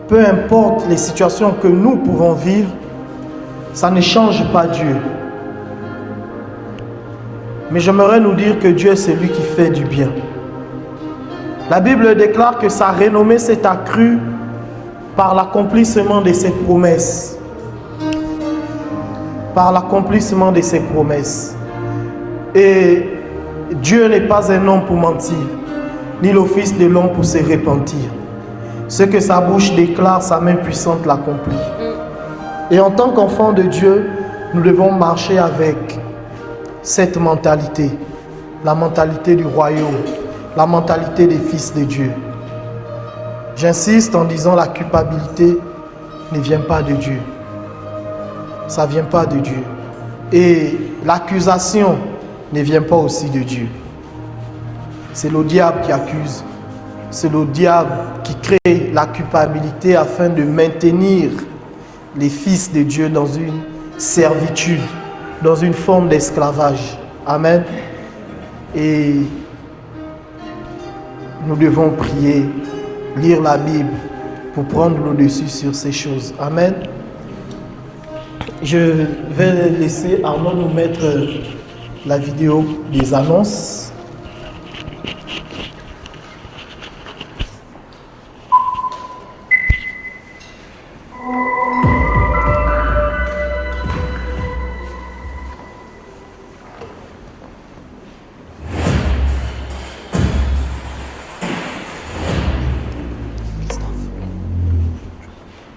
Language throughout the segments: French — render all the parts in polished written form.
peu importe les situations que nous pouvons vivre, ça ne change pas Dieu. Mais j'aimerais nous dire que Dieu est celui qui fait du bien. La Bible déclare que sa renommée s'est accrue par l'accomplissement de ses promesses. Par l'accomplissement de ses promesses. Et Dieu n'est pas un homme pour mentir, ni le fils de l'homme pour se repentir. Ce que sa bouche déclare, sa main puissante l'accomplit. Et en tant qu'enfants de Dieu, nous devons marcher avec cette mentalité, la mentalité du royaume, la mentalité des fils de Dieu. J'insiste en disant la culpabilité ne vient pas de Dieu. Ça ne vient pas de Dieu. Et l'accusation ne vient pas aussi de Dieu. C'est le diable qui accuse. C'est le diable qui crée la culpabilité afin de maintenir les fils de Dieu dans une servitude, dans une forme d'esclavage. Amen. Et nous devons prier, lire la Bible pour prendre le dessus sur ces choses. Amen. Je vais laisser Arnaud nous mettre la vidéo des annonces.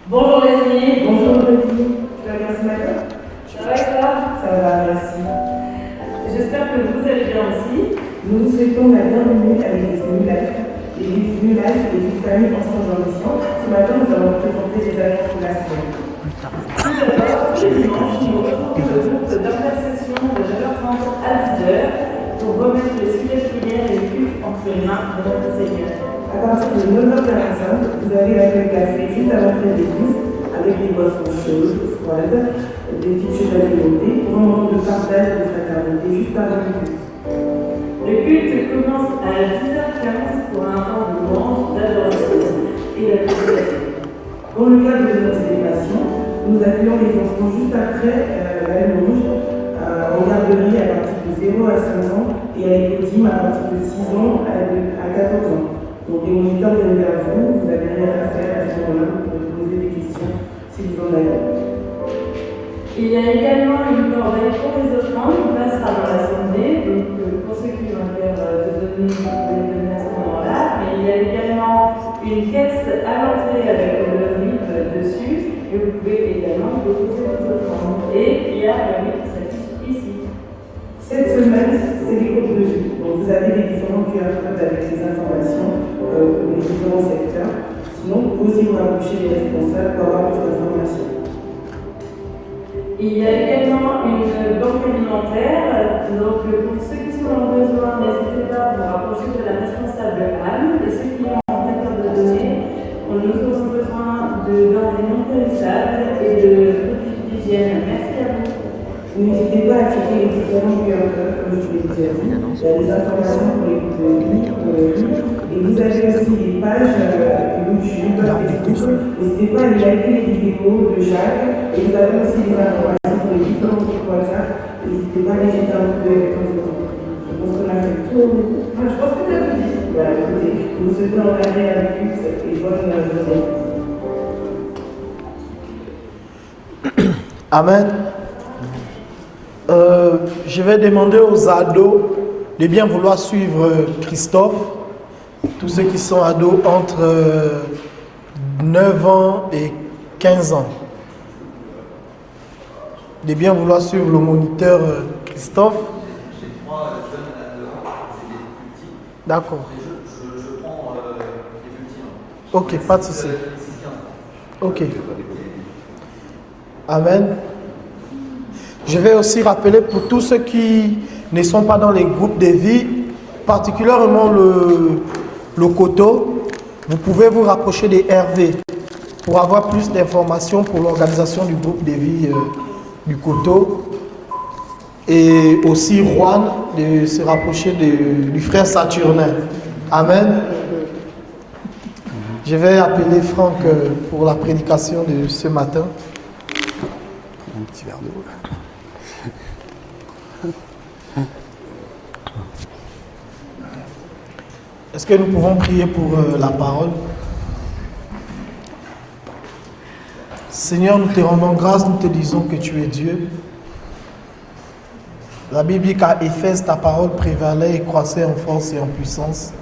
Bonjour Leslie, bonjour Leslie. Tu vas bien ce matin? Ça va et toi? Ça va, merci. J'espère que vous allez bien aussi. Nous vous souhaitons la bienvenue à l'église New Life. L'église New Life est une famille ensemble en mission. Ce matin, nous allons vous présenter les annonces pour la semaine. Tout d'abord, tous les dimanches, nous retrouvons le groupe d'intercession de 9h30 à 10h pour remettre les sujets de prière et le culte entre les mains de notre Seigneur. À partir de 9h45, vous avez l'accueil café juste à l'entrée de l'église avec des boissons chaudes, froides, des petites choses à grignoter pour un moment de partage et de fraternité juste avant le culte. Le culte commence à 10h15 pour un temps de louange, d'adoration et la prédication. Dans le cadre de notre célébration, nous accueillons les enfants juste après la louange en garderie à partir de 0 à 5 ans et à l'école à partir de 6 ans à 14 ans. Donc les moniteurs viennent vers vous, vous n'avez rien à faire à ce moment-là, vous pouvez poser des questions si vous en avez. Il y a également une corbeille pour les offrandes qui passera dans l'assemblée, donc pour ceux qui ont cœur de donner, vous pouvez le donner à ce moment-là. Mais il y a également une caisse à l'entrée avec le RIB dessus, et vous pouvez également déposer vos offrandes. Et il y a le RIB qui s'affiche ici. Cette semaine, c'est les groupes de jeu. Donc vous avez les différents QR codes avec les informations pour les différents secteurs. Sinon, vous aussi vous rapprochez des responsables pour avoir plus d'informations. Il y a également une banque alimentaire. Donc pour ceux qui sont en besoin, n'hésitez pas à vous rapprocher de la responsable Anne. Et ceux qui ont en tête de donner, nous avons besoin de denrées non périssables et de produits d'hygiène. Merci à vous. N'hésitez pas à checker les différents QR codes, comme je vous l'ai déjà dit. Il y a des informations pour les groupes de vie, et vous avez aussi des pages YouTube, Facebook. N'hésitez pas à liker les vidéos de Jacques, et vous avez aussi des informations pour les différents groupes WhatsApp. N'hésitez pas à les jeter un coup d'œil de temps en temps. Je pense qu'on a fait tout. Je pense que tu as tout dit. Voilà, écoutez, vous souhaitez engager un but et bonne journée. Amen. Je vais demander aux ados de bien vouloir suivre Christophe. Tous ceux qui sont ados entre 9 ans et 15 ans. De bien vouloir suivre le moniteur Christophe. J'ai 3 jeunes là-dedans, c'est des plus petits. D'accord. Je prends les plus petits. Ok, pas de souci. 6-15 ans. Ok. Amen. Je vais aussi rappeler pour tous ceux qui ne sont pas dans les groupes de vie, particulièrement le Coteau, vous pouvez vous rapprocher des RV pour avoir plus d'informations pour l'organisation du groupe de vie du Coteau. Et aussi Juan de se rapprocher du frère Saturnin. Amen. Je vais appeler Franck pour la prédication de ce matin. Un petit verre d'eau. Est-ce que nous pouvons prier pour la parole? Seigneur, nous te rendons grâce, nous te disons que tu es Dieu. La Bible dit qu'à Éphèse, ta parole prévalait et croissait en force et en puissance.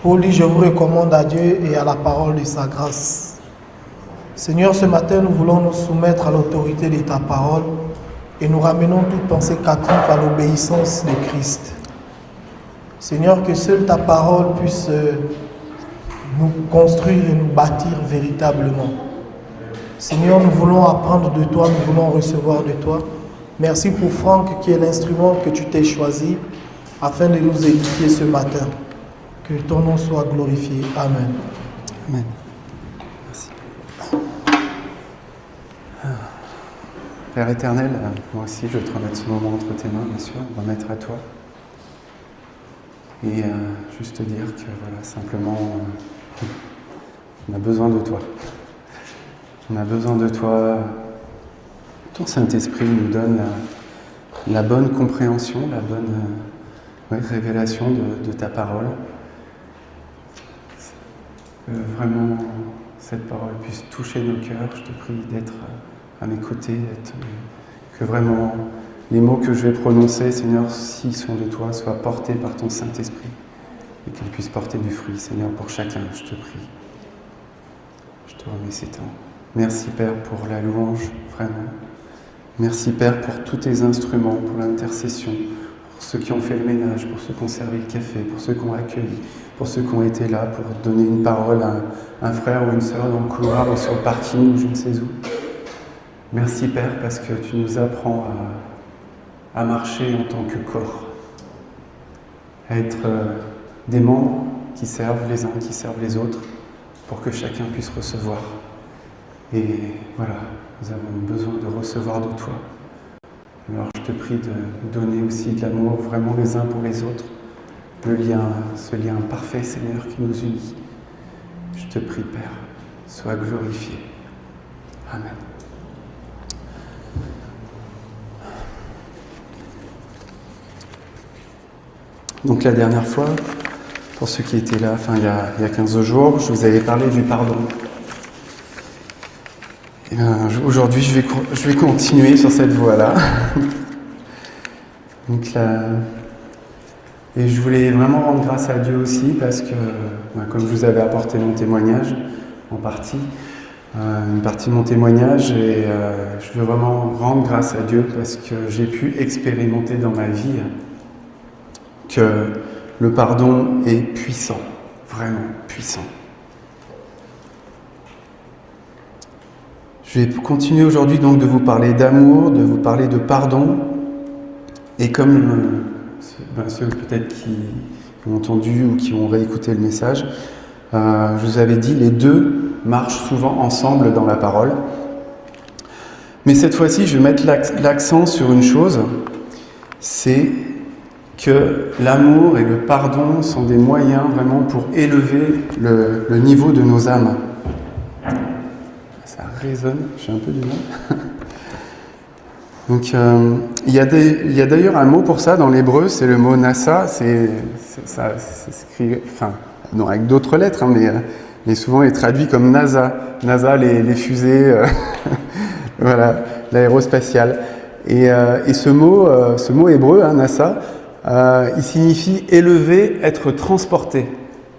Paul dit, je vous recommande à Dieu et à la parole de sa grâce. Seigneur, ce matin, nous voulons nous soumettre à l'autorité de ta parole et nous ramenons toute pensée captive à l'obéissance de Christ. Seigneur, que seule ta parole puisse nous construire et nous bâtir véritablement. Seigneur, nous voulons apprendre de toi, nous voulons recevoir de toi. Merci pour Franck qui est l'instrument que tu t'es choisi afin de nous édifier ce matin. Que ton nom soit glorifié. Amen. Amen. Merci. Père éternel, moi aussi je vais te remettre ce moment entre tes mains, bien sûr, remettre à toi. Et juste te dire que voilà, simplement, on a besoin de toi. On a besoin de toi. Ton Saint-Esprit nous donne la bonne compréhension, la bonne révélation de ta parole. Que vraiment cette parole puisse toucher nos cœurs. Je te prie d'être à mes côtés, que vraiment les mots que je vais prononcer, Seigneur, s'ils sont de toi, soient portés par ton Saint-Esprit et qu'ils puissent porter du fruit, Seigneur, pour chacun, je te prie. Je te remets ces temps. Merci, Père, pour la louange, vraiment. Merci, Père, pour tous tes instruments, pour l'intercession, pour ceux qui ont fait le ménage, pour ceux qui ont servi le café, pour ceux qui ont accueilli, pour ceux qui ont été là, pour donner une parole à un frère ou une sœur dans le couloir ou sur le parking ou je ne sais où. Merci, Père, parce que tu nous apprends à marcher en tant que corps, à être des membres qui servent les uns, qui servent les autres, pour que chacun puisse recevoir. Et voilà, nous avons besoin de recevoir de toi. Alors je te prie de nous donner aussi de l'amour, vraiment les uns pour les autres, le lien, ce lien parfait, Seigneur, qui nous unit. Je te prie, Père, sois glorifié. Amen. Donc la dernière fois, pour ceux qui étaient là, il y a 15 jours, je vous avais parlé du pardon. Et bien, aujourd'hui, je vais continuer sur cette voie-là. Donc là, et je voulais vraiment rendre grâce à Dieu aussi parce que, comme je vous avais apporté mon témoignage, en partie, une partie de mon témoignage, et je veux vraiment rendre grâce à Dieu parce que j'ai pu expérimenter dans ma vie que le pardon est puissant, vraiment puissant. Je vais continuer aujourd'hui donc de vous parler d'amour, de vous parler de pardon, et comme ceux peut-être qui ont entendu ou qui ont réécouté le message, je vous avais dit, les deux marchent souvent ensemble dans la parole. Mais cette fois-ci, je vais mettre l'accent sur une chose, c'est que l'amour et le pardon sont des moyens vraiment pour élever le niveau de nos âmes. Ça résonne, j'ai un peu du mal. Donc, il y a d'ailleurs un mot pour ça dans l'hébreu, c'est le mot nasa. C'est écrit, non, avec d'autres lettres, hein, mais souvent il est traduit comme NASA. NASA, les fusées, voilà, l'aérospatiale. Et ce mot hébreu, hein, nasa, il signifie élever, être transporté.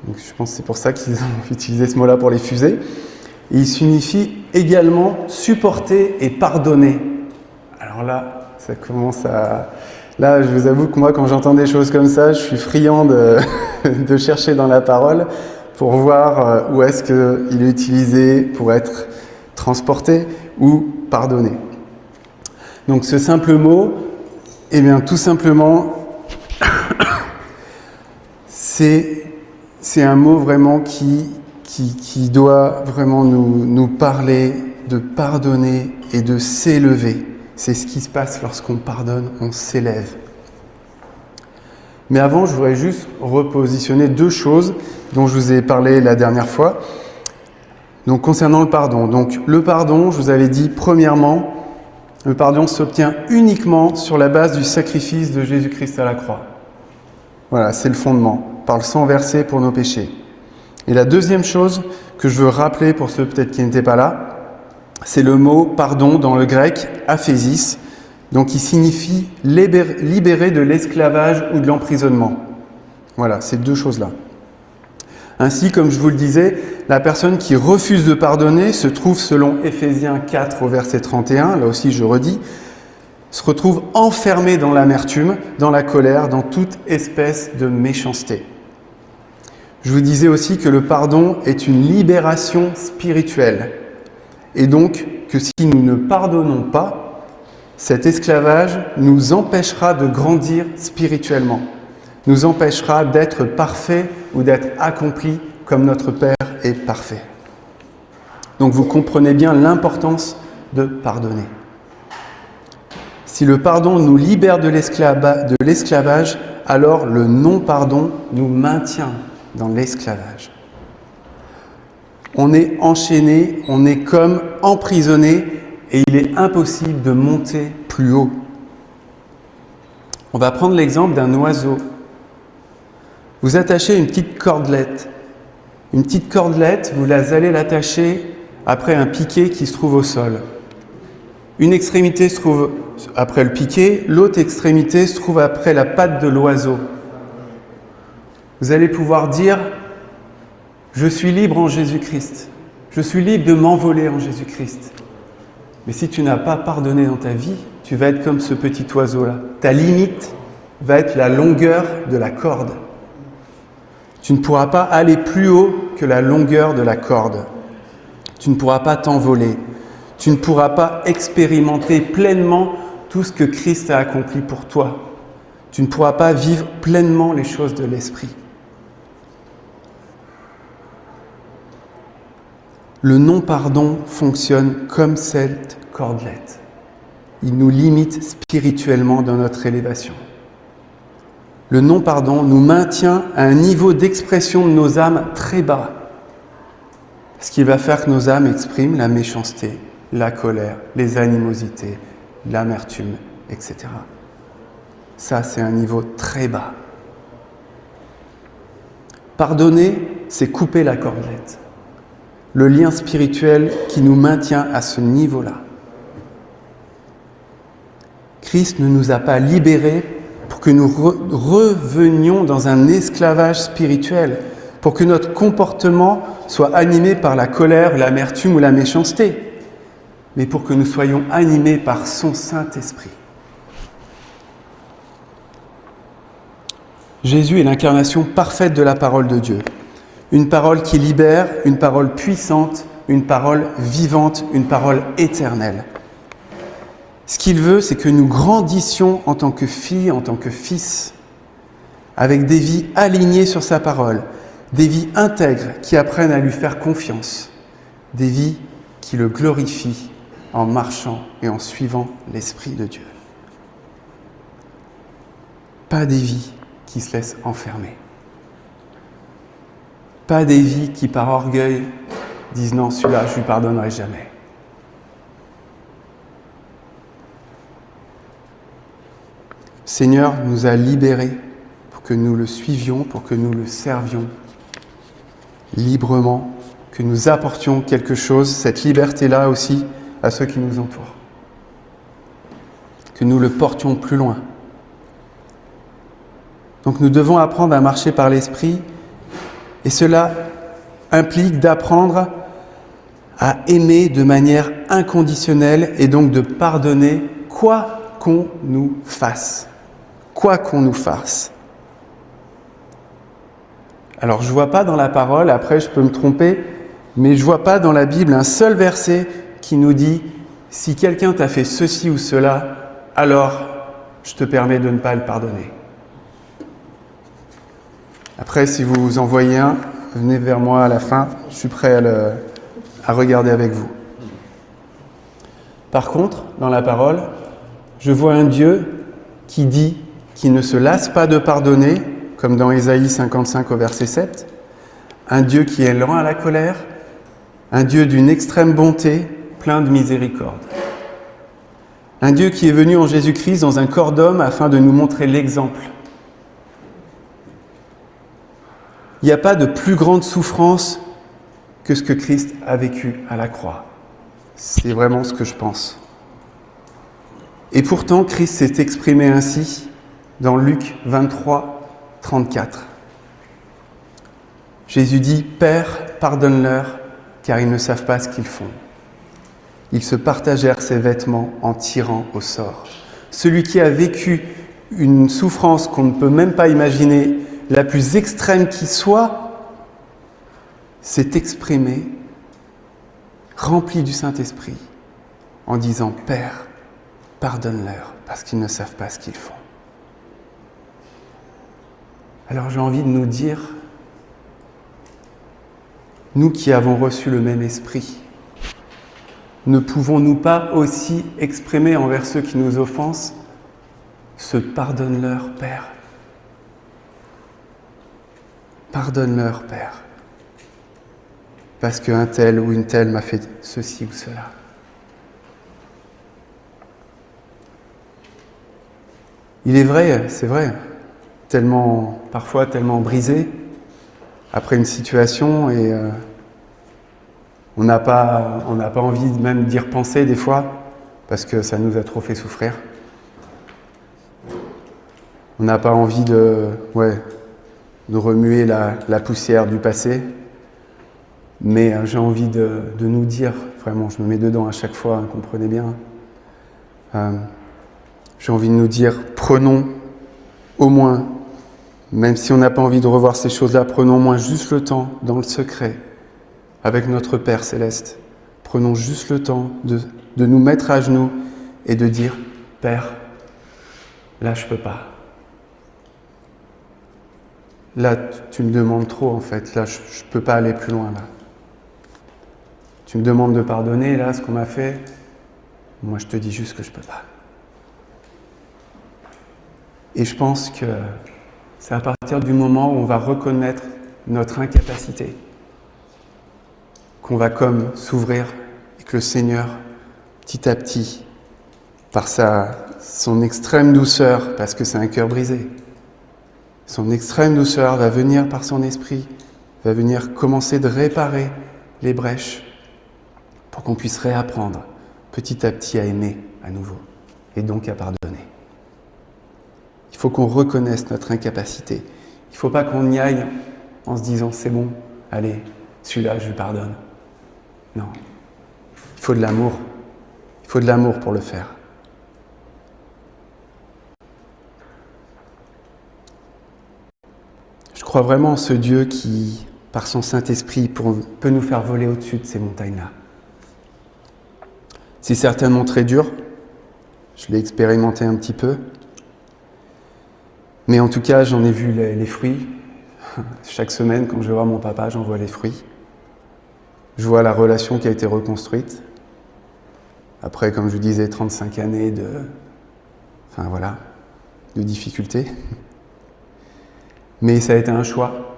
Donc, je pense que c'est pour ça qu'ils ont utilisé ce mot-là pour les fusées. Et il signifie également supporter et pardonner. Alors là, ça commence à... Là, je vous avoue que moi, quand j'entends des choses comme ça, je suis friand de chercher dans la parole pour voir où est-ce qu'il est utilisé pour être transporté ou pardonné. Donc ce simple mot, eh bien tout simplement, c'est un mot vraiment qui doit vraiment nous parler de pardonner et de s'élever. C'est ce qui se passe lorsqu'on pardonne, on s'élève. Mais avant, je voudrais juste repositionner deux choses dont je vous ai parlé la dernière fois. Donc concernant le pardon, le pardon, je vous avais dit premièrement, le pardon s'obtient uniquement sur la base du sacrifice de Jésus-Christ à la croix. Voilà, c'est le fondement, par le sang versé pour nos péchés. Et la deuxième chose que je veux rappeler pour ceux peut-être qui n'étaient pas là, c'est le mot pardon dans le grec aphésis, donc qui signifie libérer de l'esclavage ou de l'emprisonnement. Voilà, ces deux choses-là. Ainsi, comme je vous le disais, la personne qui refuse de pardonner se trouve, selon Éphésiens 4 au verset 31, là aussi je redis, se retrouve enfermée dans l'amertume, dans la colère, dans toute espèce de méchanceté. Je vous disais aussi que le pardon est une libération spirituelle, et donc que si nous ne pardonnons pas, cet esclavage nous empêchera de grandir spirituellement, nous empêchera d'être parfaits ou d'être accomplis comme notre Père est parfait. Donc vous comprenez bien l'importance de pardonner. Si le pardon nous libère de l'esclavage, alors le non-pardon nous maintient dans l'esclavage. On est enchaîné, on est comme emprisonné et il est impossible de monter plus haut. On va prendre l'exemple d'un oiseau. Vous attachez une petite cordelette. Une petite cordelette, vous allez l'attacher après un piquet qui se trouve au sol. Une extrémité se trouve après le piquet, l'autre extrémité se trouve après la patte de l'oiseau. Vous allez pouvoir dire « Je suis libre en Jésus-Christ. Je suis libre de m'envoler en Jésus-Christ. » Mais si tu n'as pas pardonné dans ta vie, tu vas être comme ce petit oiseau-là. Ta limite va être la longueur de la corde. Tu ne pourras pas aller plus haut que la longueur de la corde. Tu ne pourras pas t'envoler. Tu ne pourras pas expérimenter pleinement tout ce que Christ a accompli pour toi. Tu ne pourras pas vivre pleinement les choses de l'esprit. Le non-pardon fonctionne comme cette cordelette. Il nous limite spirituellement dans notre élévation. Le non-pardon nous maintient à un niveau d'expression de nos âmes très bas, ce qui va faire que nos âmes expriment la méchanceté, la colère, les animosités, l'amertume, etc. Ça, c'est un niveau très bas. Pardonner, c'est couper la cordelette. Le lien spirituel qui nous maintient à ce niveau-là. Christ ne nous a pas libérés pour que nous revenions dans un esclavage spirituel, pour que notre comportement soit animé par la colère, l'amertume ou la méchanceté, mais pour que nous soyons animés par son Saint-Esprit. Jésus est l'incarnation parfaite de la parole de Dieu. Une parole qui libère, une parole puissante, une parole vivante, une parole éternelle. Ce qu'il veut, c'est que nous grandissions en tant que filles, en tant que fils, avec des vies alignées sur sa parole, des vies intègres qui apprennent à lui faire confiance, des vies qui le glorifient en marchant et en suivant l'Esprit de Dieu. Pas des vies qui se laissent enfermer. Pas des vies qui, par orgueil, disent « Non, celui-là, je ne lui pardonnerai jamais ». Le Seigneur nous a libérés pour que nous le suivions, pour que nous le servions librement, que nous apportions quelque chose, cette liberté-là aussi, à ceux qui nous entourent. Que nous le portions plus loin. Donc nous devons apprendre à marcher par l'Esprit, et cela implique d'apprendre à aimer de manière inconditionnelle et donc de pardonner quoi qu'on nous fasse. Quoi qu'on nous fasse. Alors je ne vois pas dans la parole, après je peux me tromper, mais je ne vois pas dans la Bible un seul verset qui nous dit « Si quelqu'un t'a fait ceci ou cela, alors je te permets de ne pas le pardonner. » Après, si vous en voyez un, venez vers moi à la fin, je suis prêt à regarder avec vous. Par contre, dans la parole, je vois un Dieu qui dit qu'il ne se lasse pas de pardonner, comme dans Ésaïe 55 au verset 7, un Dieu qui est lent à la colère, un Dieu d'une extrême bonté, plein de miséricorde. Un Dieu qui est venu en Jésus-Christ dans un corps d'homme afin de nous montrer l'exemple. Il n'y a pas de plus grande souffrance que ce que Christ a vécu à la croix. C'est vraiment ce que je pense. Et pourtant, Christ s'est exprimé ainsi dans Luc 23, 34. Jésus dit « Père, pardonne-leur, car ils ne savent pas ce qu'ils font. » Ils se partagèrent ses vêtements en tirant au sort. Celui qui a vécu une souffrance qu'on ne peut même pas imaginer, la plus extrême qui soit, s'est exprimé, rempli du Saint-Esprit, en disant « Père, pardonne-leur, parce qu'ils ne savent pas ce qu'ils font. » Alors j'ai envie de nous dire, nous qui avons reçu le même esprit, ne pouvons-nous pas aussi exprimer envers ceux qui nous offensent ce « pardonne-leur, Père ». Pardonne-leur, Père, parce qu'un tel ou une telle m'a fait ceci ou cela. Il est vrai, c'est vrai, parfois tellement brisé après une situation et on n'a pas envie même d'y repenser des fois parce que ça nous a trop fait souffrir. On n'a pas envie de remuer la poussière du passé, mais j'ai envie de nous dire, vraiment, je me mets dedans à chaque fois, hein, comprenez bien. J'ai envie de nous dire, prenons au moins, même si on n'a pas envie de revoir ces choses-là, prenons au moins juste le temps, dans le secret, avec notre Père Céleste. Prenons juste le temps de nous mettre à genoux et de dire, Père, là je peux pas. Là, tu me demandes trop, en fait. Là, je ne peux pas aller plus loin, là. Tu me demandes de pardonner, là, ce qu'on m'a fait. Moi, je te dis juste que je ne peux pas. Et je pense que c'est à partir du moment où on va reconnaître notre incapacité, qu'on va comme s'ouvrir et que le Seigneur, petit à petit, par son extrême douceur, parce que c'est un cœur brisé, son extrême douceur va venir par son esprit, va venir commencer de réparer les brèches pour qu'on puisse réapprendre petit à petit à aimer à nouveau et donc à pardonner. Il faut qu'on reconnaisse notre incapacité. Il ne faut pas qu'on y aille en se disant « c'est bon, allez, celui-là je lui pardonne ». Non, il faut de l'amour. Il faut de l'amour pour le faire. Je crois vraiment en ce Dieu qui, par son Saint-Esprit, peut nous faire voler au-dessus de ces montagnes-là. C'est certainement très dur, je l'ai expérimenté un petit peu, mais en tout cas, j'en ai vu les fruits. Chaque semaine, quand je vois mon papa, j'en vois les fruits. Je vois la relation qui a été reconstruite. Après, comme je vous disais, 35 années de difficultés. Mais ça a été un choix.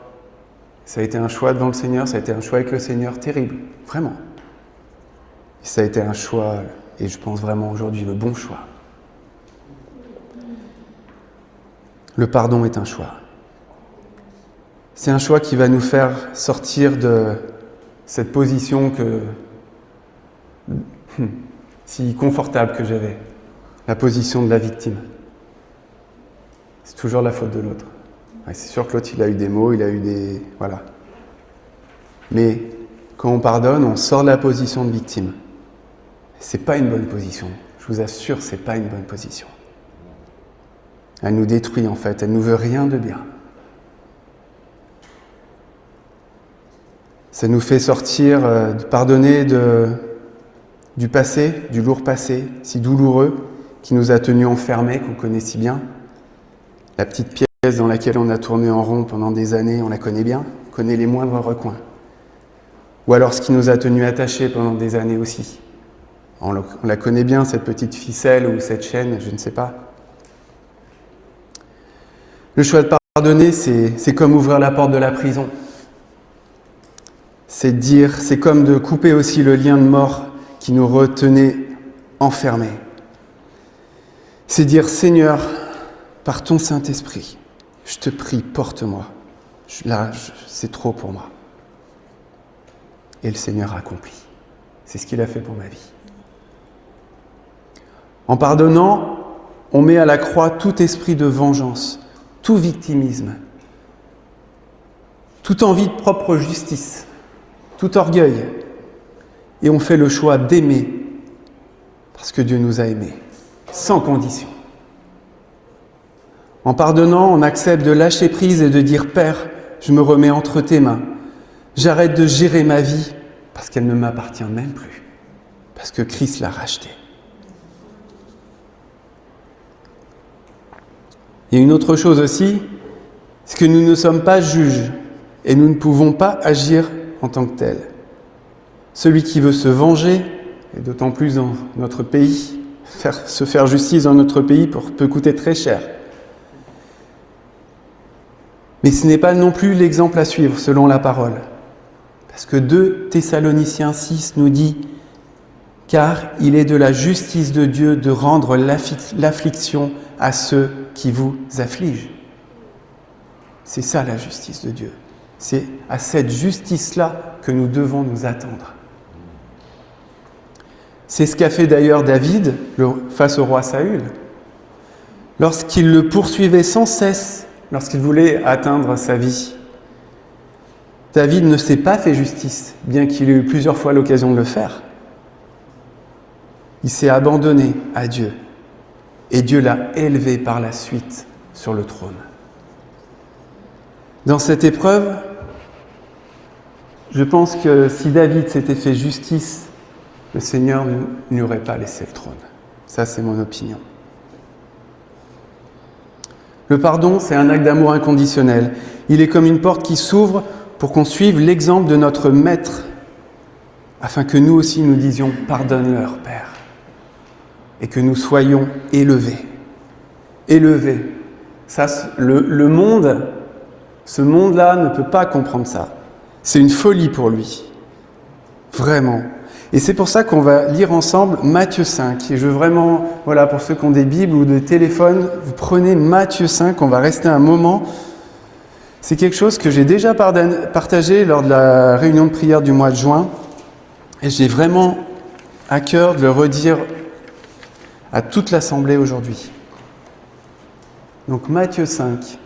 Ça a été un choix devant le Seigneur, ça a été un choix avec le Seigneur terrible, vraiment. Et ça a été un choix, et je pense vraiment aujourd'hui, le bon choix. Le pardon est un choix. C'est un choix qui va nous faire sortir de cette position si confortable que j'avais, la position de la victime. C'est toujours la faute de l'autre. Ouais, c'est sûr que l'autre, il a eu des mots, il a eu des... Voilà. Mais quand on pardonne, on sort de la position de victime. C'est pas une bonne position. Je vous assure, c'est pas une bonne position. Elle nous détruit en fait, elle nous veut rien de bien. Ça nous fait sortir, de pardonner du passé, du lourd passé, si douloureux, qui nous a tenus enfermés, qu'on connaît si bien. La petite pièce dans laquelle on a tourné en rond pendant des années, on la connaît bien, on connaît les moindres recoins. Ou alors ce qui nous a tenus attachés pendant des années aussi. On la connaît bien, cette petite ficelle ou cette chaîne, je ne sais pas. Le choix de pardonner, c'est comme ouvrir la porte de la prison. c'est comme de couper aussi le lien de mort qui nous retenait enfermés. C'est dire, Seigneur, par ton Saint-Esprit, je te prie, porte-moi. C'est trop pour moi. Et le Seigneur accomplit. C'est ce qu'il a fait pour ma vie. En pardonnant, on met à la croix tout esprit de vengeance, tout victimisme, toute envie de propre justice, tout orgueil. Et on fait le choix d'aimer, parce que Dieu nous a aimés, sans condition. En pardonnant, on accepte de lâcher prise et de dire « Père, je me remets entre tes mains. J'arrête de gérer ma vie parce qu'elle ne m'appartient même plus, parce que Christ l'a rachetée. » Il y a une autre chose aussi, c'est que nous ne sommes pas juges et nous ne pouvons pas agir en tant que tels. Celui qui veut se venger, et d'autant plus dans notre pays, se faire justice dans notre pays peut coûter très cher. Mais ce n'est pas non plus l'exemple à suivre selon la parole. Parce que 2 Thessaloniciens 6 nous dit « Car il est de la justice de Dieu de rendre l'affliction à ceux qui vous affligent. » C'est ça la justice de Dieu. C'est à cette justice-là que nous devons nous attendre. C'est ce qu'a fait d'ailleurs David face au roi Saül. Lorsqu'il le poursuivait sans cesse, lorsqu'il voulait atteindre sa vie, David ne s'est pas fait justice, bien qu'il ait eu plusieurs fois l'occasion de le faire. Il s'est abandonné à Dieu. Et Dieu l'a élevé par la suite sur le trône. Dans cette épreuve, je pense que si David s'était fait justice, le Seigneur ne lui aurait pas laissé le trône. Ça, c'est mon opinion. Le pardon, c'est un acte d'amour inconditionnel. Il est comme une porte qui s'ouvre pour qu'on suive l'exemple de notre Maître, afin que nous aussi nous disions « Pardonne-leur, Père », et que nous soyons élevés. Élevés. Ça, le monde, ce monde-là ne peut pas comprendre ça. C'est une folie pour lui. Vraiment. Et c'est pour ça qu'on va lire ensemble Matthieu 5. Et je veux vraiment, voilà, pour ceux qui ont des Bibles ou des téléphones, vous prenez Matthieu 5, on va rester un moment. C'est quelque chose que j'ai déjà partagé lors de la réunion de prière du mois de juin. Et j'ai vraiment à cœur de le redire à toute l'Assemblée aujourd'hui. Donc Matthieu 5.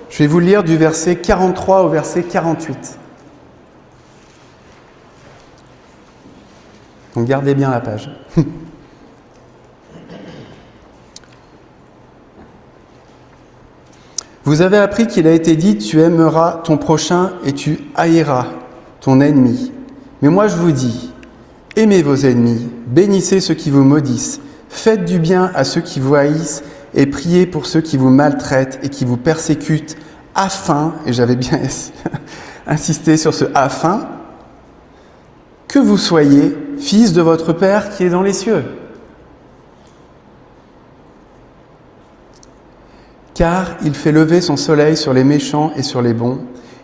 Je vais vous lire du verset 43 au verset 48. Donc gardez bien la page. Vous avez appris qu'il a été dit, tu aimeras ton prochain et tu haïras ton ennemi. Mais moi je vous dis, aimez vos ennemis, bénissez ceux qui vous maudissent, faites du bien à ceux qui vous haïssent et priez pour ceux qui vous maltraitent et qui vous persécutent, afin, et j'avais bien insisté sur ce afin, que vous soyez fils de votre Père qui est dans les cieux. Car il fait lever son soleil sur les méchants et sur les bons,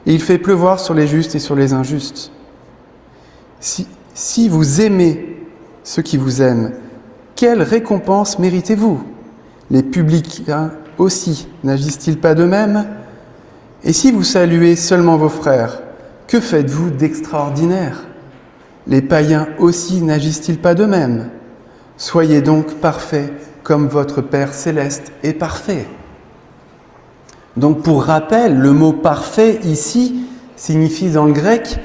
et il fait pleuvoir sur les justes et sur les injustes. Si vous aimez ceux qui vous aiment, quelle récompense méritez-vous? Les publicains aussi n'agissent-ils pas de même? Et si vous saluez seulement vos frères, que faites-vous d'extraordinaire? Les païens aussi n'agissent-ils pas de même? Soyez donc parfaits comme votre Père céleste est parfait. Donc pour rappel, le mot parfait ici signifie dans le grec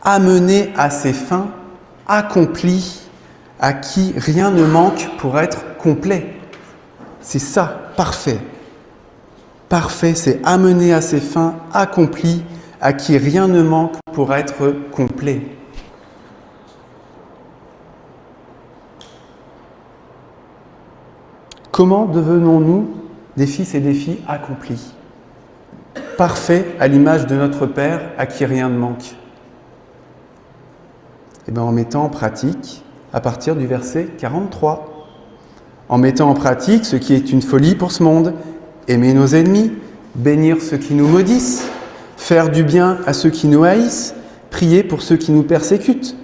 amener à ses fins, accompli, à qui rien ne manque pour être complet. C'est ça, parfait. Parfait, c'est amener à ses fins, accompli, à qui rien ne manque pour être complet. Comment devenons-nous des fils et des filles accomplis, parfaits à l'image de notre Père à qui rien ne manque? Eh bien, en mettant en pratique, à partir du verset 43, en mettant en pratique ce qui est une folie pour ce monde, aimer nos ennemis, bénir ceux qui nous maudissent, faire du bien à ceux qui nous haïssent, prier pour ceux qui nous persécutent.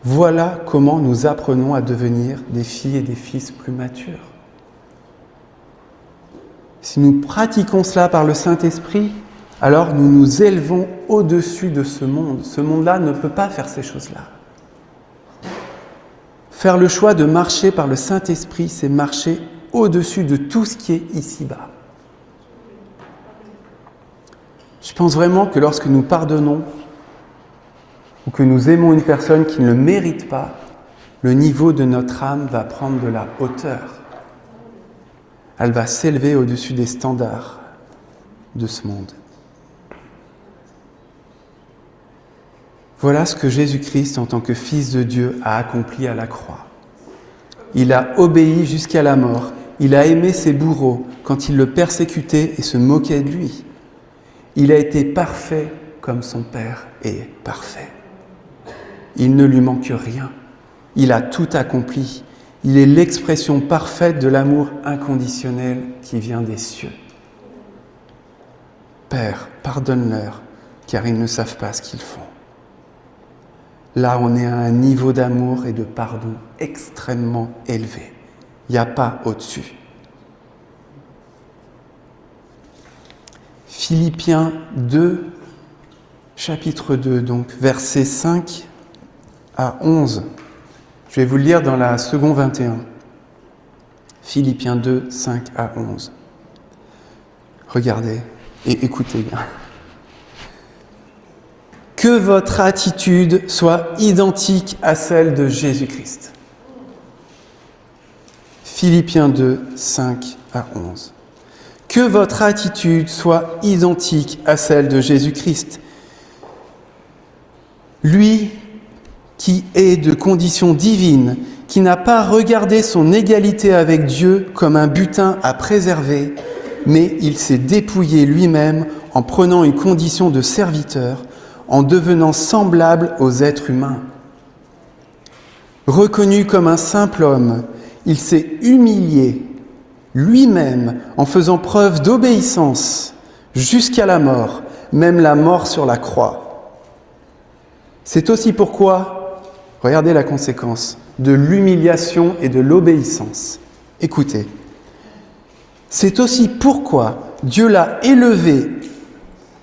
Voilà comment nous apprenons à devenir des filles et des fils plus matures. Si nous pratiquons cela par le Saint-Esprit, alors nous nous élevons au-dessus de ce monde. Ce monde-là ne peut pas faire ces choses-là. Faire le choix de marcher par le Saint-Esprit, c'est marcher au-dessus de tout ce qui est ici-bas. Je pense vraiment que lorsque nous pardonnons ou que nous aimons une personne qui ne le mérite pas, le niveau de notre âme va prendre de la hauteur. Elle va s'élever au-dessus des standards de ce monde. Voilà ce que Jésus-Christ, en tant que Fils de Dieu, a accompli à la croix. Il a obéi jusqu'à la mort. Il a aimé ses bourreaux quand ils le persécutaient et se moquaient de lui. Il a été parfait comme son Père est parfait. Il ne lui manque rien. Il a tout accompli. Il est l'expression parfaite de l'amour inconditionnel qui vient des cieux. Père, pardonne-leur, car ils ne savent pas ce qu'ils font. Là, on est à un niveau d'amour et de pardon extrêmement élevé. Il n'y a pas au-dessus. Philippiens 2, chapitre 2, donc versets 5 à 11. Je vais vous le lire dans la seconde 21. Philippiens 2, 5 à 11. Regardez et écoutez bien. Que votre attitude soit identique à celle de Jésus-Christ. Philippiens 2, 5 à 11. Que votre attitude soit identique à celle de Jésus-Christ. Lui qui est de condition divine, qui n'a pas regardé son égalité avec Dieu comme un butin à préserver, mais il s'est dépouillé lui-même en prenant une condition de serviteur, en devenant semblable aux êtres humains. Reconnu comme un simple homme, il s'est humilié lui-même en faisant preuve d'obéissance jusqu'à la mort, même la mort sur la croix. C'est aussi pourquoi, regardez la conséquence, de l'humiliation et de l'obéissance. Écoutez, c'est aussi pourquoi Dieu l'a élevé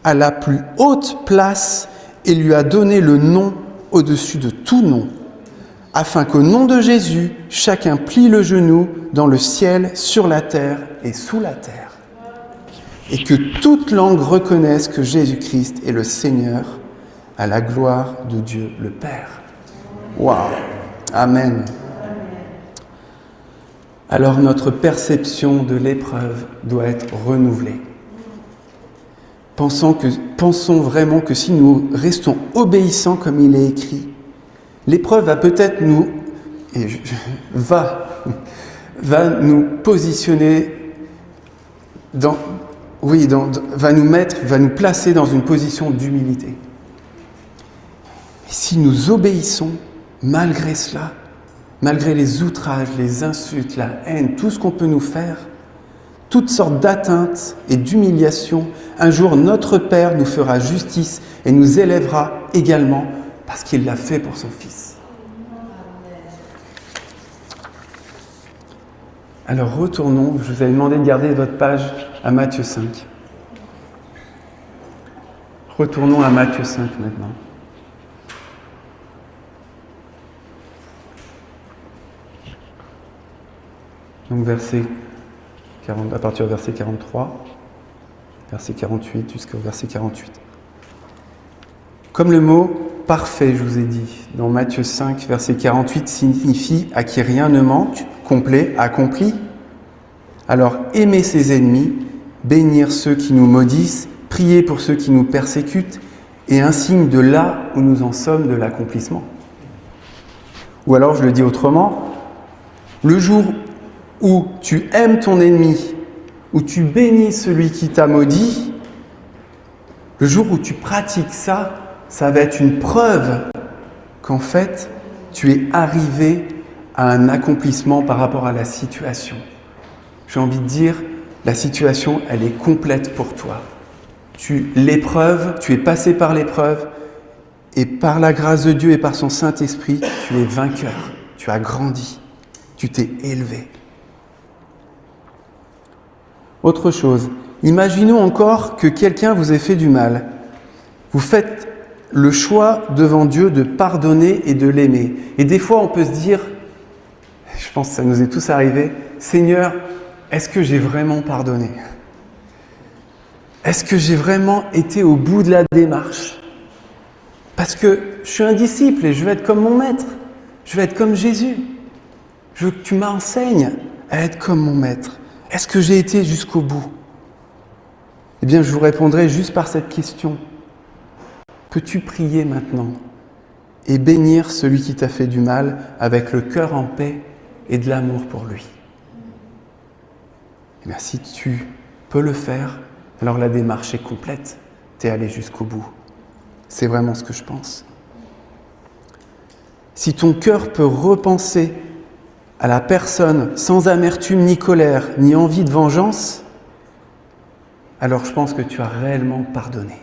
à la plus haute place et lui a donné le nom au-dessus de tout nom, afin qu'au nom de Jésus, chacun plie le genou dans le ciel, sur la terre et sous la terre, et que toute langue reconnaisse que Jésus-Christ est le Seigneur, à la gloire de Dieu le Père. Waouh! Amen. Alors notre perception de l'épreuve doit être renouvelée. Pensons vraiment que si nous restons obéissants comme il est écrit, l'épreuve va peut-être va nous positionner va nous placer dans une position d'humilité. Et si nous obéissons, malgré cela, malgré les outrages, les insultes, la haine, tout ce qu'on peut nous faire, toutes sortes d'atteintes et d'humiliations, un jour notre Père nous fera justice et nous élèvera également parce qu'il l'a fait pour son Fils. Alors retournons, je vous avais demandé de garder votre page à Matthieu 5. Retournons à Matthieu 5 maintenant. Donc à partir du verset 43, verset 48 jusqu'au verset 48. Comme le mot « parfait », je vous ai dit, dans Matthieu 5, verset 48, signifie « à qui rien ne manque », complet, accompli. Alors aimer ses ennemis, bénir ceux qui nous maudissent, prier pour ceux qui nous persécutent, est un signe de là où nous en sommes de l'accomplissement. Ou alors, je le dis autrement, le jour où tu aimes ton ennemi, où tu bénis celui qui t'a maudit, le jour où tu pratiques ça, ça va être une preuve qu'en fait, tu es arrivé à un accomplissement par rapport à la situation. J'ai envie de dire, la situation, elle est complète pour toi. l'épreuve, tu es passé par l'épreuve, et par la grâce de Dieu et par son Saint-Esprit, tu es vainqueur, tu as grandi, tu t'es élevé. Autre chose, imaginons encore que quelqu'un vous ait fait du mal. Vous faites le choix devant Dieu de pardonner et de l'aimer. Et des fois, on peut se dire, je pense que ça nous est tous arrivé, Seigneur, est-ce que j'ai vraiment pardonné ? Est-ce que j'ai vraiment été au bout de la démarche ? Parce que je suis un disciple et je veux être comme mon maître. Je veux être comme Jésus. Je veux que tu m'enseignes à être comme mon maître. Est-ce que j'ai été jusqu'au bout ? Eh bien, je vous répondrai juste par cette question. Peux-tu prier maintenant et bénir celui qui t'a fait du mal avec le cœur en paix et de l'amour pour lui ? Eh bien, si tu peux le faire, alors la démarche est complète. Tu es allé jusqu'au bout. C'est vraiment ce que je pense. Si ton cœur peut repenser à la personne sans amertume ni colère, ni envie de vengeance, alors je pense que tu as réellement pardonné.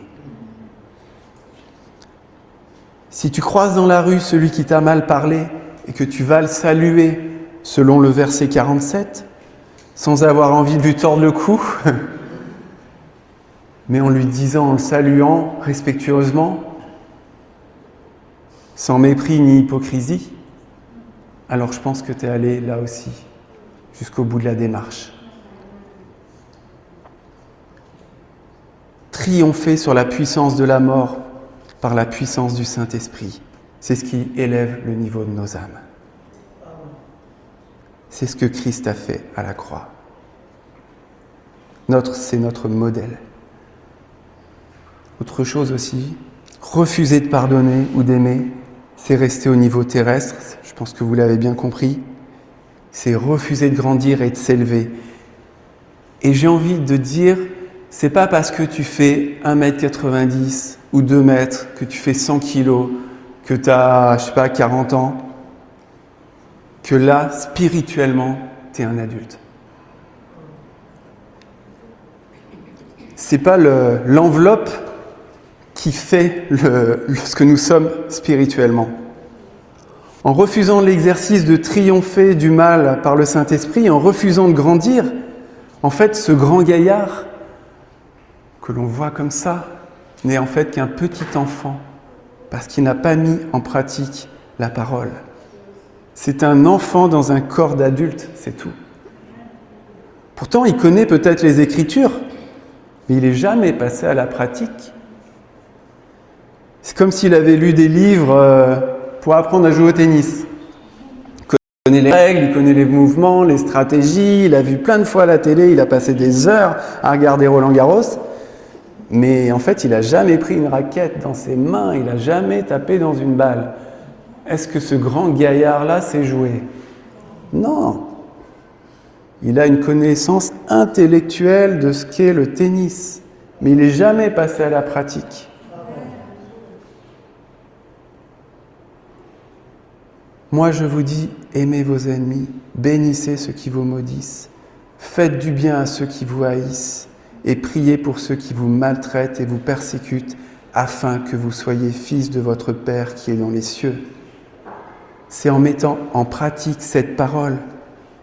Si tu croises dans la rue celui qui t'a mal parlé et que tu vas le saluer selon le verset 47, sans avoir envie de lui tordre le cou, mais en lui disant, en le saluant respectueusement, sans mépris ni hypocrisie, alors je pense que tu es allé là aussi, jusqu'au bout de la démarche. Triompher sur la puissance de la mort par la puissance du Saint-Esprit, c'est ce qui élève le niveau de nos âmes. C'est ce que Christ a fait à la croix. C'est notre modèle. Autre chose aussi, refuser de pardonner ou d'aimer, c'est rester au niveau terrestre, je pense que vous l'avez bien compris, c'est refuser de grandir et de s'élever. Et j'ai envie de dire, c'est pas parce que tu fais 1m90 ou 2 mètres, que tu fais 100 kilos, que tu as, 40 ans, que là, spirituellement, tu es un adulte. C'est pas l'enveloppe qui fait ce que nous sommes spirituellement. En refusant l'exercice de triompher du mal par le Saint-Esprit, en refusant de grandir, en fait, ce grand gaillard que l'on voit comme ça n'est en fait qu'un petit enfant parce qu'il n'a pas mis en pratique la parole. C'est un enfant dans un corps d'adulte, c'est tout. Pourtant, il connaît peut-être les Écritures, mais il n'est jamais passé à la pratique. C'est comme s'il avait lu des livres pour apprendre à jouer au tennis. Il connaît les règles, il connaît les mouvements, les stratégies, il a vu plein de fois à la télé, il a passé des heures à regarder Roland-Garros, mais en fait, il n'a jamais pris une raquette dans ses mains, il n'a jamais tapé dans une balle. Est-ce que ce grand gaillard-là sait jouer ? Non. Il a une connaissance intellectuelle de ce qu'est le tennis, mais il n'est jamais passé à la pratique. Moi, je vous dis, aimez vos ennemis, bénissez ceux qui vous maudissent, faites du bien à ceux qui vous haïssent, et priez pour ceux qui vous maltraitent et vous persécutent, afin que vous soyez fils de votre Père qui est dans les cieux. C'est en mettant en pratique cette parole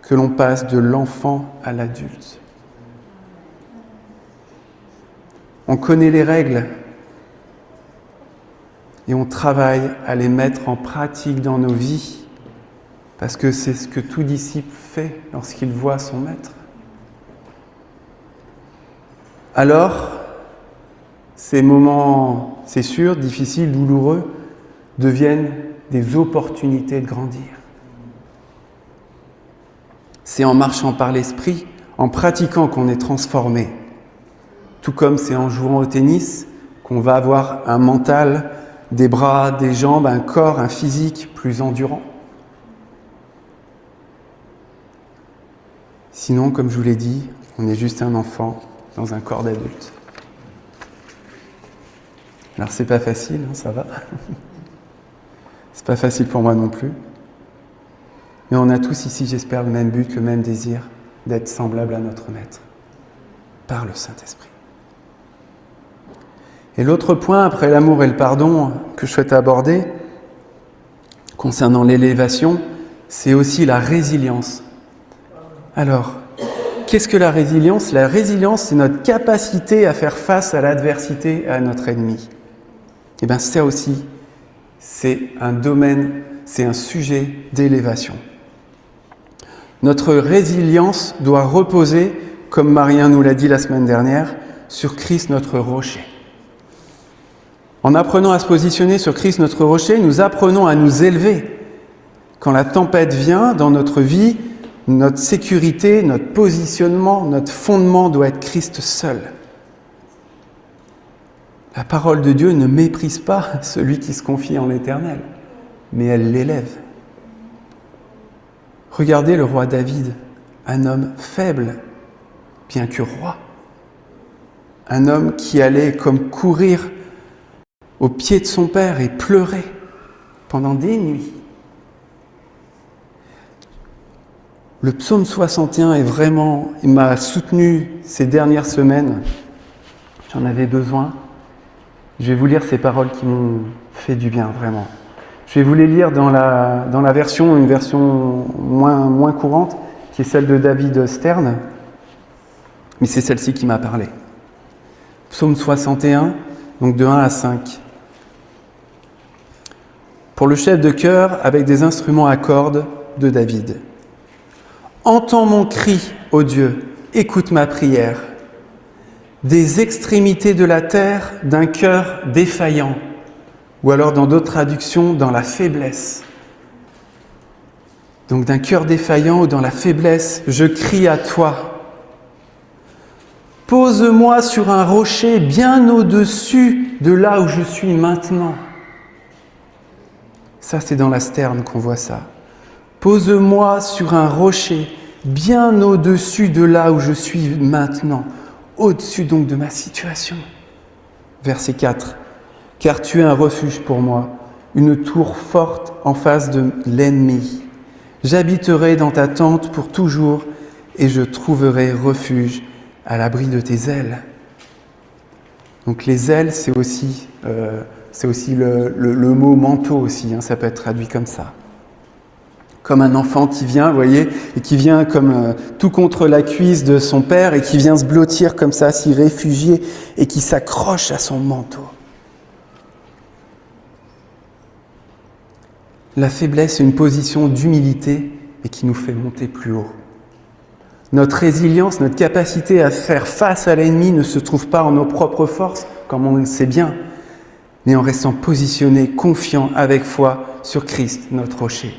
que l'on passe de l'enfant à l'adulte. On connaît les règles et on travaille à les mettre en pratique dans nos vies, parce que c'est ce que tout disciple fait lorsqu'il voit son maître. Alors, ces moments, c'est sûr, difficiles, douloureux, deviennent des opportunités de grandir. C'est en marchant par l'esprit, en pratiquant qu'on est transformé. Tout comme c'est en jouant au tennis qu'on va avoir un mental, des bras, des jambes, un corps, un physique plus endurant. Sinon, comme je vous l'ai dit, on est juste un enfant dans un corps d'adulte. Alors c'est pas facile, hein, ça va. C'est pas facile pour moi non plus. Mais on a tous ici, j'espère, le même but, le même désir, d'être semblable à notre Maître, par le Saint-Esprit. Et l'autre point, après l'amour et le pardon, que je souhaite aborder, concernant l'élévation, c'est aussi la résilience. Alors, qu'est-ce que la résilience ? La résilience, c'est notre capacité à faire face à l'adversité, à notre ennemi. Et bien ça aussi, c'est un domaine, c'est un sujet d'élévation. Notre résilience doit reposer, comme Marien nous l'a dit la semaine dernière, sur Christ notre rocher. En apprenant à se positionner sur Christ notre rocher, nous apprenons à nous élever. Quand la tempête vient dans notre vie, notre sécurité, notre positionnement, notre fondement doit être Christ seul. La parole de Dieu ne méprise pas celui qui se confie en l'Éternel, mais elle l'élève. Regardez le roi David, un homme faible, bien que roi. Un homme qui allait comme courir au pied de son père et pleurer pendant des nuits. Le psaume 61 est vraiment, il m'a soutenu ces dernières semaines. J'en avais besoin. Je vais vous lire ces paroles qui m'ont fait du bien, vraiment. Je vais vous les lire dans la version, une version moins courante, qui est celle de David Stern. Mais c'est celle-ci qui m'a parlé. Psaume 61, donc de 1 à 5. Pour le chef de chœur, avec des instruments à cordes de David. Entends mon cri, ô Dieu, écoute ma prière. Des extrémités de la terre, d'un cœur défaillant. Ou alors dans d'autres traductions, dans la faiblesse. Donc d'un cœur défaillant ou dans la faiblesse, je crie à toi. Pose-moi sur un rocher bien au-dessus de là où je suis maintenant. Ça, c'est dans la Sterne qu'on voit ça. Pose-moi sur un rocher bien au-dessus de là où je suis maintenant, au-dessus donc de ma situation. Verset 4. Car tu es un refuge pour moi, une tour forte en face de l'ennemi. J'habiterai dans ta tente pour toujours et je trouverai refuge à l'abri de tes ailes. Donc les ailes, c'est aussi le mot manteau aussi, hein, ça peut être traduit comme ça. Comme un enfant qui vient, vous voyez, et qui vient comme tout contre la cuisse de son père et qui vient se blottir comme ça, s'y réfugier et qui s'accroche à son manteau. La faiblesse est une position d'humilité et qui nous fait monter plus haut. Notre résilience, notre capacité à faire face à l'ennemi ne se trouve pas en nos propres forces, comme on le sait bien, mais en restant positionné, confiant, avec foi sur Christ, notre rocher.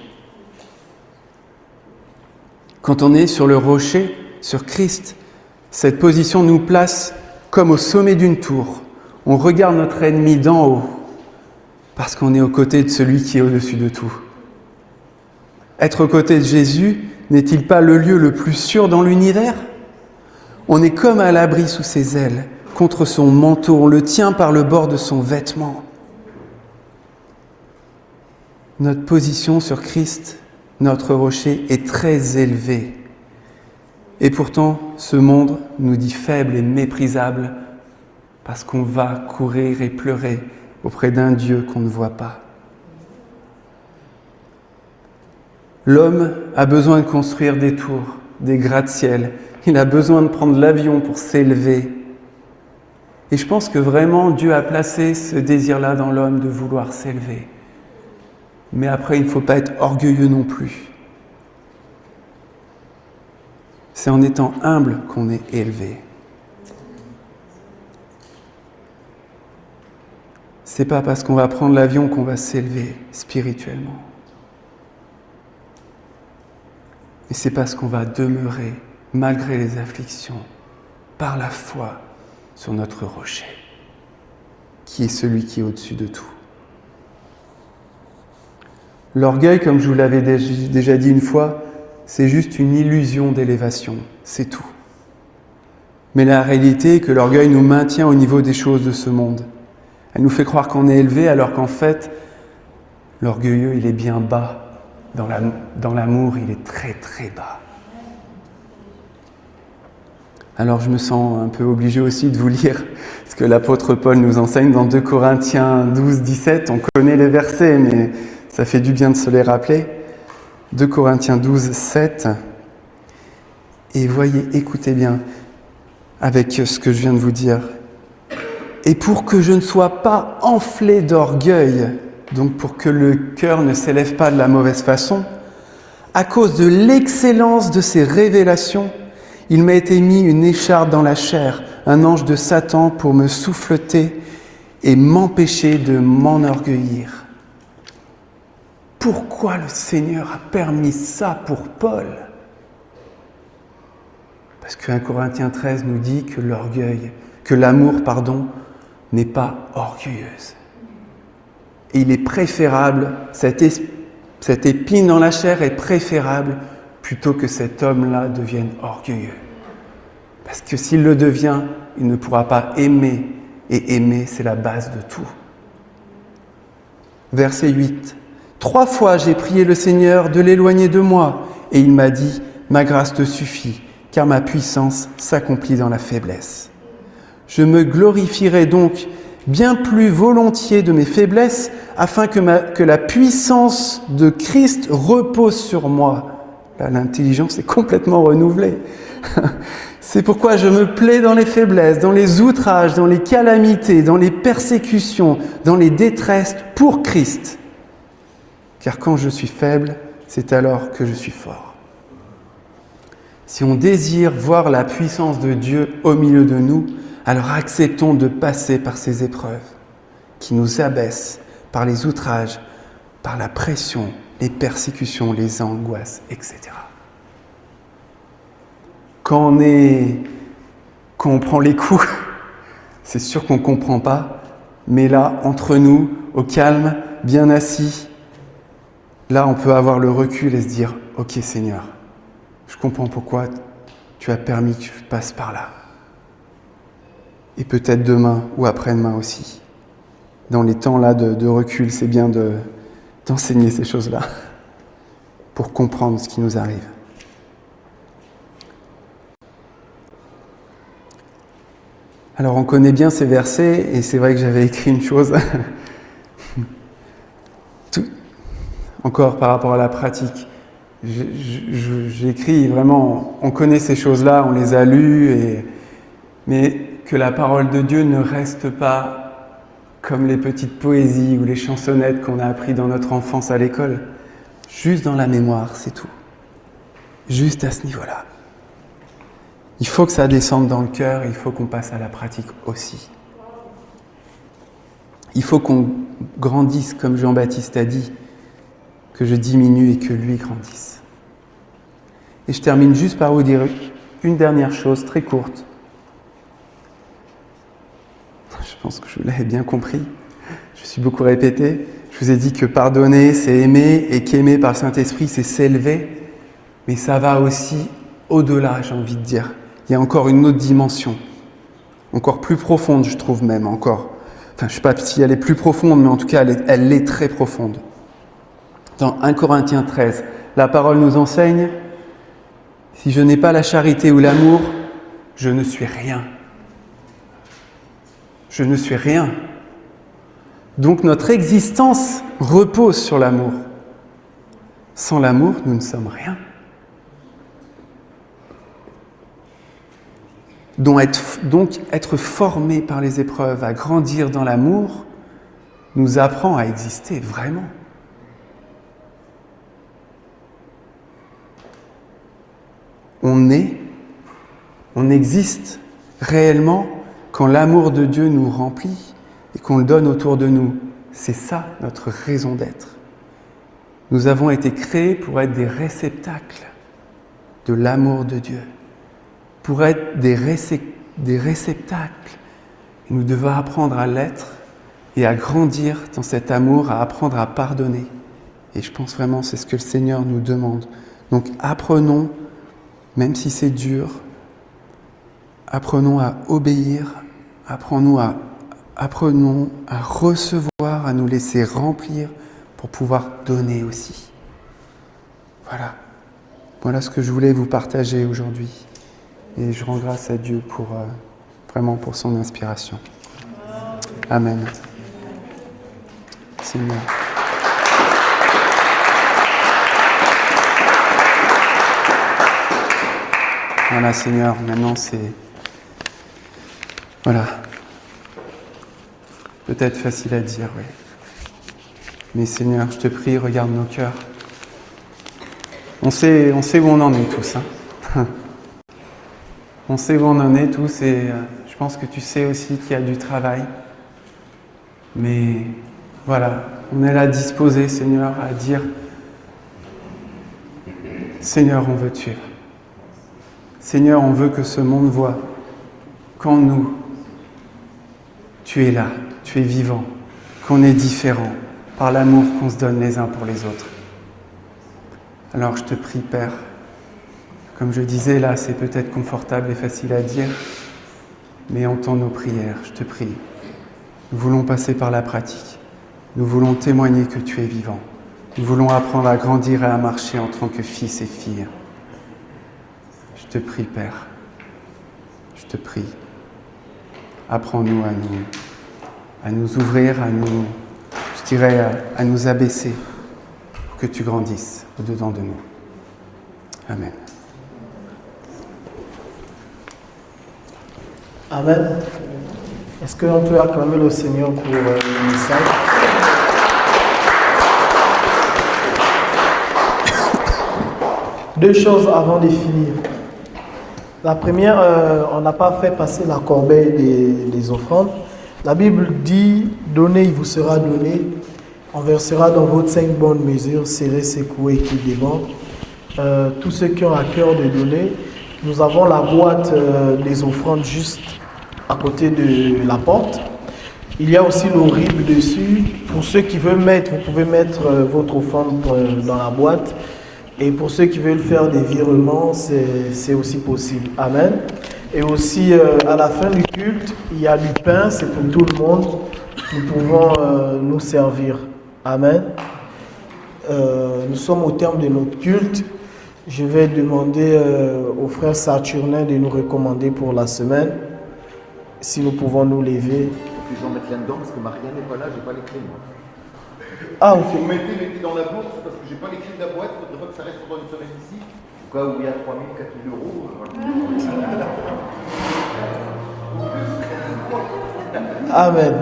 Quand on est sur le rocher, sur Christ, cette position nous place comme au sommet d'une tour. On regarde notre ennemi d'en haut, parce qu'on est aux côtés de celui qui est au-dessus de tout. Être aux côtés de Jésus n'est-il pas le lieu le plus sûr dans l'univers ? On est comme à l'abri sous ses ailes, contre son manteau, on le tient par le bord de son vêtement. Notre position sur Christ, notre rocher, est très élevée. Et pourtant, ce monde nous dit faible et méprisable parce qu'on va courir et pleurer auprès d'un Dieu qu'on ne voit pas. L'homme a besoin de construire des tours, des gratte-ciel. Il a besoin de prendre l'avion pour s'élever. Et je pense que vraiment Dieu a placé ce désir-là dans l'homme de vouloir s'élever. Mais après, il ne faut pas être orgueilleux non plus. C'est en étant humble qu'on est élevé. C'est pas parce qu'on va prendre l'avion qu'on va s'élever spirituellement. Mais c'est parce qu'on va demeurer, malgré les afflictions, par la foi sur notre rocher, qui est celui qui est au-dessus de tout. L'orgueil, comme je vous l'avais déjà dit une fois, c'est juste une illusion d'élévation, c'est tout. Mais la réalité est que l'orgueil nous maintient au niveau des choses de ce monde. Elle nous fait croire qu'on est élevé alors qu'en fait, l'orgueilleux, il est bien bas. Dans l'amour, il est très très bas. Alors je me sens un peu obligé aussi de vous lire ce que l'apôtre Paul nous enseigne dans 2 Corinthiens 12, 17. On connaît les versets, mais ça fait du bien de se les rappeler. 2 Corinthiens 12, 7. Et voyez, écoutez bien avec ce que je viens de vous dire. Et pour que je ne sois pas enflé d'orgueil, donc pour que le cœur ne s'élève pas de la mauvaise façon, à cause de l'excellence de ces révélations, il m'a été mis une écharpe dans la chair, un ange de Satan pour me souffleter et m'empêcher de m'enorgueillir. Pourquoi le Seigneur a permis ça pour Paul ? Parce que 1 Corinthiens 13 nous dit que l'amour, n'est pas orgueilleuse. Et il est préférable, cette épine dans la chair est préférable plutôt que cet homme-là devienne orgueilleux. Parce que s'il le devient, il ne pourra pas aimer. Et aimer, c'est la base de tout. Verset 8. 3 fois j'ai prié le Seigneur de l'éloigner de moi, et il m'a dit, ma grâce te suffit, car ma puissance s'accomplit dans la faiblesse. Je me glorifierai donc bien plus volontiers de mes faiblesses, afin que la puissance de Christ repose sur moi. Là, l'intelligence est complètement renouvelée. C'est pourquoi je me plais dans les faiblesses, dans les outrages, dans les calamités, dans les persécutions, dans les détresses pour Christ. Car quand je suis faible, c'est alors que je suis fort. Si on désire voir la puissance de Dieu au milieu de nous, alors acceptons de passer par ces épreuves qui nous abaissent par les outrages, par la pression, les persécutions, les angoisses, etc. Quand on prend les coups, c'est sûr qu'on ne comprend pas, mais là, entre nous, au calme, bien assis, là, on peut avoir le recul et se dire « Ok Seigneur, je comprends pourquoi tu as permis que je passe par là. » Et peut-être demain ou après-demain aussi. Dans les temps là de recul, c'est bien d'enseigner ces choses-là pour comprendre ce qui nous arrive. Alors on connaît bien ces versets et c'est vrai que j'avais écrit une chose. Encore par rapport à la pratique. J'écris vraiment, on connaît ces choses-là, on les a lues, mais que la parole de Dieu ne reste pas comme les petites poésies ou les chansonnettes qu'on a apprises dans notre enfance à l'école, juste dans la mémoire, c'est tout. Juste à ce niveau-là. Il faut que ça descende dans le cœur, il faut qu'on passe à la pratique aussi. Il faut qu'on grandisse, comme Jean-Baptiste a dit, que je diminue et que lui grandisse. Et je termine juste par vous dire une dernière chose très courte. Je pense que je vous l'avais bien compris. Je me suis beaucoup répété. Je vous ai dit que pardonner, c'est aimer, et qu'aimer par le Saint-Esprit, c'est s'élever. Mais ça va aussi au-delà, j'ai envie de dire. Il y a encore une autre dimension, encore plus profonde, je trouve même, encore. Enfin, je ne sais pas si elle est plus profonde, mais en tout cas, elle est très profonde. Dans 1 Corinthiens 13, la parole nous enseigne « Si je n'ai pas la charité ou l'amour, je ne suis rien. » Je ne suis rien. Donc notre existence repose sur l'amour. Sans l'amour, nous ne sommes rien. Donc être formé par les épreuves, à grandir dans l'amour, nous apprend à exister vraiment. On existe réellement quand l'amour de Dieu nous remplit et qu'on le donne autour de nous. C'est ça notre raison d'être. Nous avons été créés pour être des réceptacles de l'amour de Dieu, pour être des réceptacles. Et nous devons apprendre à l'être et à grandir dans cet amour, à apprendre à pardonner. Et je pense vraiment que c'est ce que le Seigneur nous demande. Donc apprenons, même si c'est dur, apprenons à obéir, apprenons à recevoir, à nous laisser remplir pour pouvoir donner aussi. Voilà ce que je voulais vous partager aujourd'hui. Et je rends grâce à Dieu pour vraiment pour son inspiration. Amen. Seigneur. Voilà, Seigneur, maintenant c'est... Voilà. Peut-être facile à dire, oui. Mais Seigneur, je te prie, regarde nos cœurs. On sait où on en est tous. Hein. On sait où on en est tous et je pense que tu sais aussi qu'il y a du travail. Mais voilà, on est là disposé, Seigneur, à dire Seigneur, on veut te suivre. Seigneur, on veut que ce monde voit qu'en nous, tu es là, tu es vivant, qu'on est différent par l'amour qu'on se donne les uns pour les autres. Alors je te prie, Père, comme je disais là, c'est peut-être confortable et facile à dire, mais entends nos prières, je te prie. Nous voulons passer par la pratique. Nous voulons témoigner que tu es vivant. Nous voulons apprendre à grandir et à marcher en tant que fils et filles. Je te prie, Père. Je te prie. Apprends-nous à nous ouvrir, je dirais, à nous abaisser pour que tu grandisses au-dedans de nous. Amen. Amen. Est-ce qu'on peut acclamer le Seigneur pour le message? Deux choses avant de finir. La première, on n'a pas fait passer la corbeille des offrandes. La Bible dit, donnez, il vous sera donné. On versera dans votre 5 bonnes mesures, serrées, secouées, qui débordent. Tous ceux qui ont à cœur de donner, nous avons la boîte des offrandes juste à côté de la porte. Il y a aussi l'horrible dessus. Pour ceux qui veulent mettre, vous pouvez mettre votre offrande dans la boîte. Et pour ceux qui veulent faire des virements, c'est aussi possible. Amen. Et aussi, à la fin du culte, il y a du pain, c'est pour tout le monde. Nous pouvons nous servir. Amen. Nous sommes au terme de notre culte. Je vais demander au frère Saturnin de nous recommander pour la semaine. Si nous pouvons nous lever. Je vais en mettre là-dedans parce que Maria n'est pas là, j'ai pas les clés moi. Ah, ok. Vous mettez les clés dans la bourse parce que j'ai pas les clés de la boîte, il faudrait pas que ça reste pendant une semaine ici. Au cas où il y a 3 000, 4 000 euros. Amen.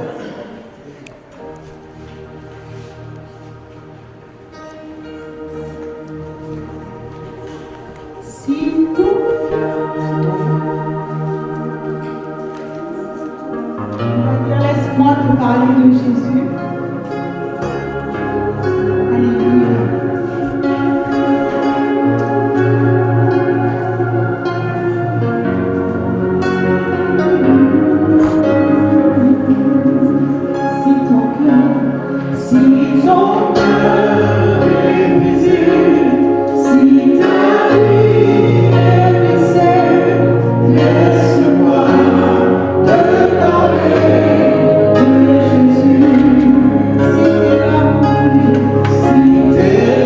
Laisse-moi te parler de Jésus. Alléluia. Si ton cœur est brisé, si ta vie est blessée, laisse-moi te parler. Laisse-moi te parler de Jésus.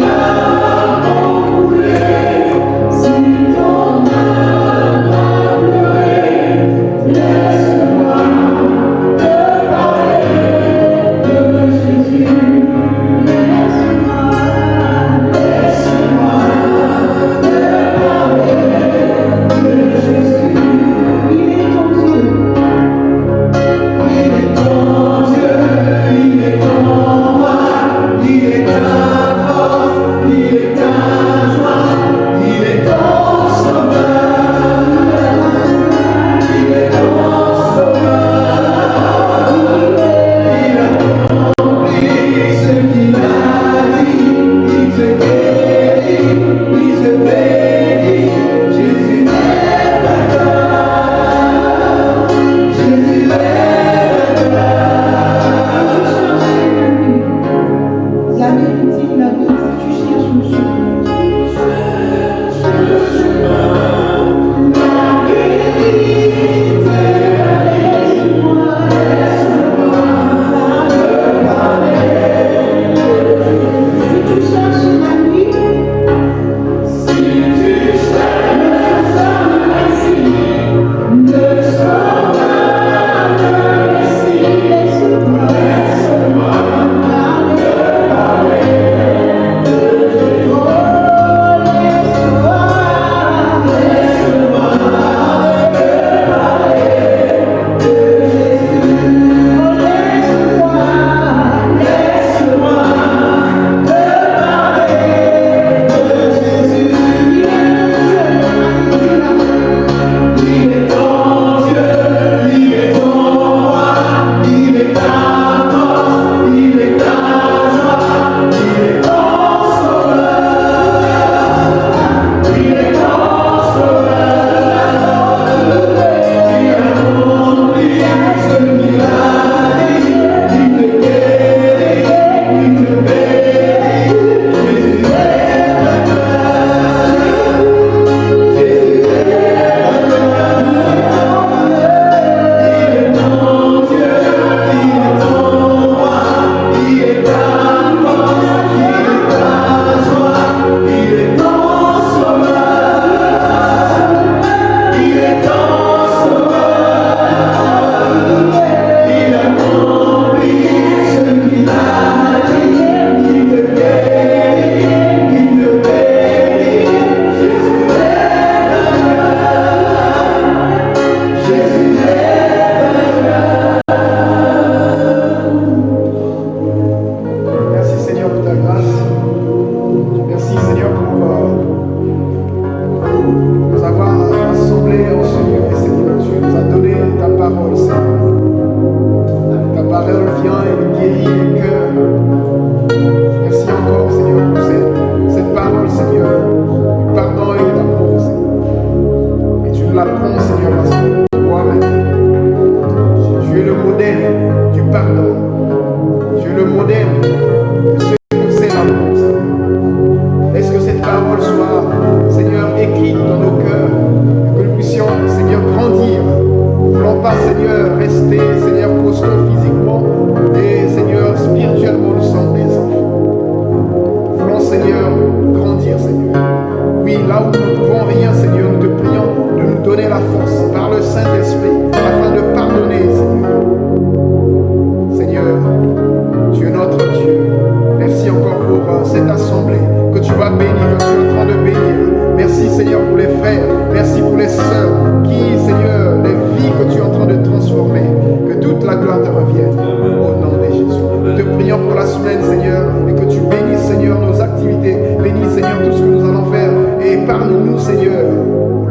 cette assemblée, que tu vas bénir, que tu es en train de bénir. Merci Seigneur pour les frères, merci pour les sœurs qui, Seigneur, les vies que tu es en train de transformer, que toute la gloire te revienne au nom de Jésus. Nous te prions pour la semaine Seigneur et que tu bénisses Seigneur nos activités, bénis Seigneur tout ce que nous allons faire et épargne-nous Seigneur.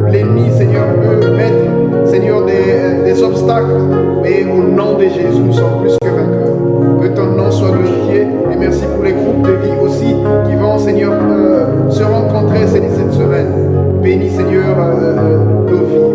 L'ennemi Seigneur peut mettre Seigneur des obstacles, mais au nom de Jésus nous sommes plus que vainqueurs. Que ton nom soit glorifié et merci pour les groupes de vie aussi qui vont Seigneur se rencontrer cette semaine. Bénis Seigneur nos vies.